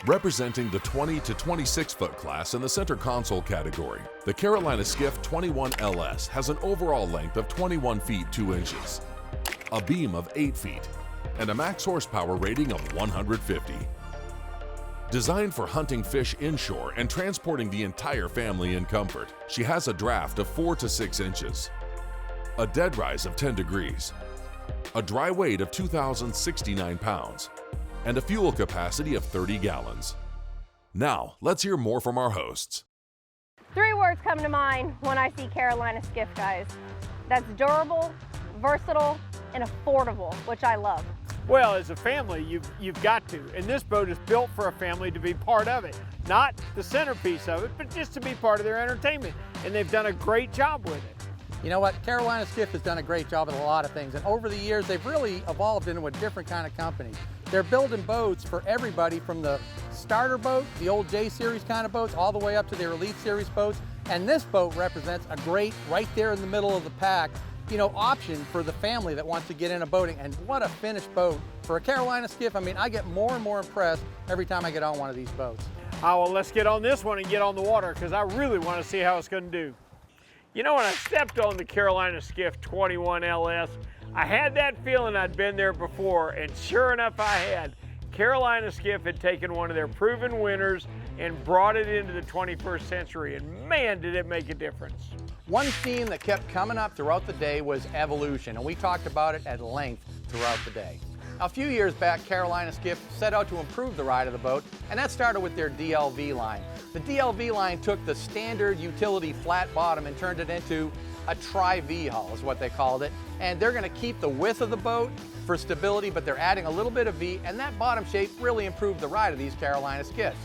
Representing the 20 to 26 foot class in the center console category, the Carolina Skiff 21 LS has an overall length of 21 feet 2 inches, a beam of 8 feet, and a max horsepower rating of 150. Designed for hunting fish inshore and transporting the entire family in comfort, she has a draft of 4 to 6 inches, a dead rise of 10 degrees, a dry weight of 2,069 pounds, and a fuel capacity of 30 gallons. Now, let's hear more from our hosts. 3 words come to mind when I see Carolina Skiff, guys. That's durable, versatile, and affordable, which I love. Well, as a family, you've got to. And this boat is built for a family to be part of it. Not the centerpiece of it, but just to be part of their entertainment. And they've done a great job with it. You know what, Carolina Skiff has done a great job at a lot of things, and over the years they've really evolved into a different kind of company. They're building boats for everybody, from the starter boat, the old J Series kind of boats, all the way up to their Elite Series boats. And this boat represents a great, right there in the middle of the pack, option for the family that wants to get into boating. And what a finished boat for a Carolina Skiff. I mean, I get more and more impressed every time I get on one of these boats. Oh, well, let's get on this one and get on the water, because I really want to see how it's going to do. You know, when I stepped on the Carolina Skiff 21 LS, I had that feeling I'd been there before, and sure enough I had. Carolina Skiff had taken one of their proven winners and brought it into the 21st century, and man, did it make a difference. One theme that kept coming up throughout the day was evolution, and we talked about it at length throughout the day. A few years back, Carolina Skiff set out to improve the ride of the boat, and that started with their DLV line. The DLV line took the standard utility flat bottom and turned it into a tri-V hull, is what they called it. And they're going to keep the width of the boat for stability, but they're adding a little bit of V, and that bottom shape really improved the ride of these Carolina Skiffs.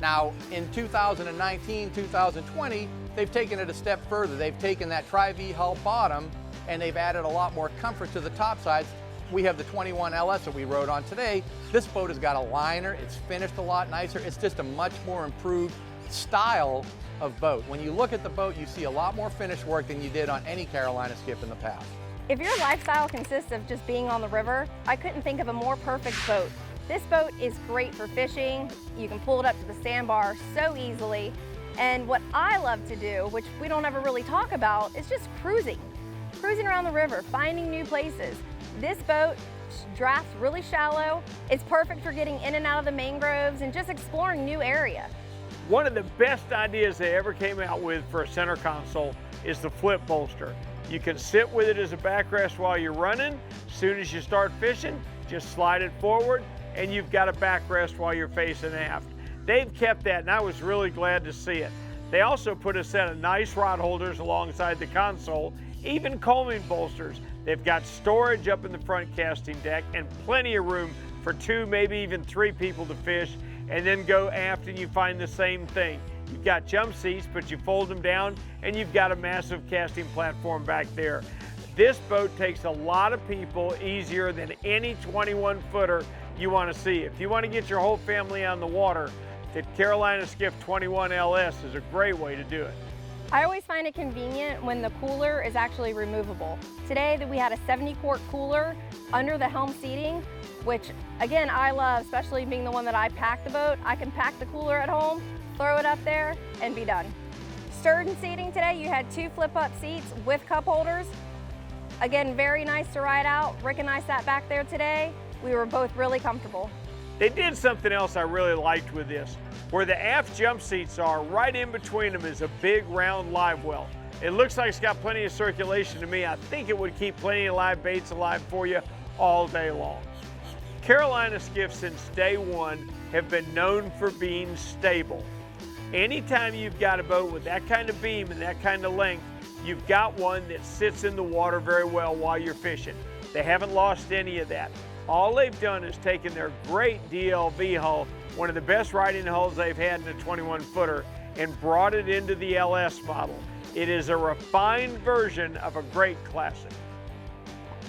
Now, in 2019, 2020, they've taken it a step further. They've taken that tri-V hull bottom, and they've added a lot more comfort to the top sides. We have the 21 LS that we rode on today. This boat has got a liner, it's finished a lot nicer. It's just a much more improved style of boat. When you look at the boat, you see a lot more finish work than you did on any Carolina Skiff in the past. If your lifestyle consists of just being on the river, I couldn't think of a more perfect boat. This boat is great for fishing. You can pull it up to the sandbar so easily. And what I love to do, which we don't ever really talk about, is just cruising around the river, finding new places. This boat drafts really shallow. It's perfect for getting in and out of the mangroves and just exploring new area. One of the best ideas they ever came out with for a center console is the flip bolster. You can sit with it as a backrest while you're running. As soon as you start fishing, just slide it forward and you've got a backrest while you're facing aft. They've kept that, and I was really glad to see it. They also put a set of nice rod holders alongside the console, even combing bolsters. They've got storage up in the front casting deck and plenty of room for 2, maybe even 3 people to fish, and then go aft and you find the same thing. You've got jump seats, but you fold them down and you've got a massive casting platform back there. This boat takes a lot of people easier than any 21-footer you want to see. If you want to get your whole family on the water, the Carolina Skiff 21 LS is a great way to do it. I always find it convenient when the cooler is actually removable. Today we had a 70-quart cooler under the helm seating, which again I love, especially being the one that I pack the boat. I can pack the cooler at home, throw it up there, and be done. Sturgeon seating today, you had 2 flip-up seats with cup holders. Again, very nice to ride out. Rick and I sat back there today. We were both really comfortable. They did something else I really liked with this. Where the aft jump seats are, right in between them is a big round live well. It looks like it's got plenty of circulation to me. I think it would keep plenty of live baits alive for you all day long. Carolina Skiffs since day one have been known for being stable. Anytime you've got a boat with that kind of beam and that kind of length, you've got one that sits in the water very well while you're fishing. They haven't lost any of that. All they've done is taken their great DLV hull, one of the best riding hulls they've had in a 21-footer, and brought it into the LS model. It is a refined version of a great classic.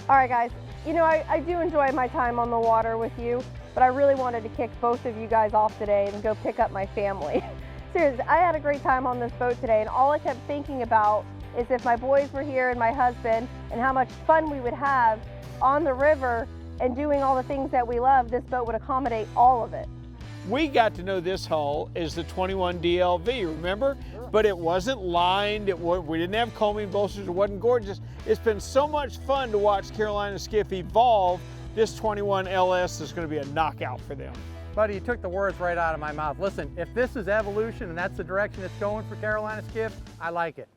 All right, guys, you know, I do enjoy my time on the water with you, but I really wanted to kick both of you guys off today and go pick up my family. Seriously, I had a great time on this boat today, and all I kept thinking about is if my boys were here and my husband, and how much fun we would have on the river and doing all the things that we love. This boat would accommodate all of it. We got to know this hull as the 21 DLV, remember? Sure. But it wasn't lined, we didn't have combing bolsters, it wasn't gorgeous. It's been so much fun to watch Carolina Skiff evolve. This 21 LS is going to be a knockout for them. Buddy, you took the words right out of my mouth. Listen, if this is evolution and that's the direction it's going for Carolina Skiff, I like it.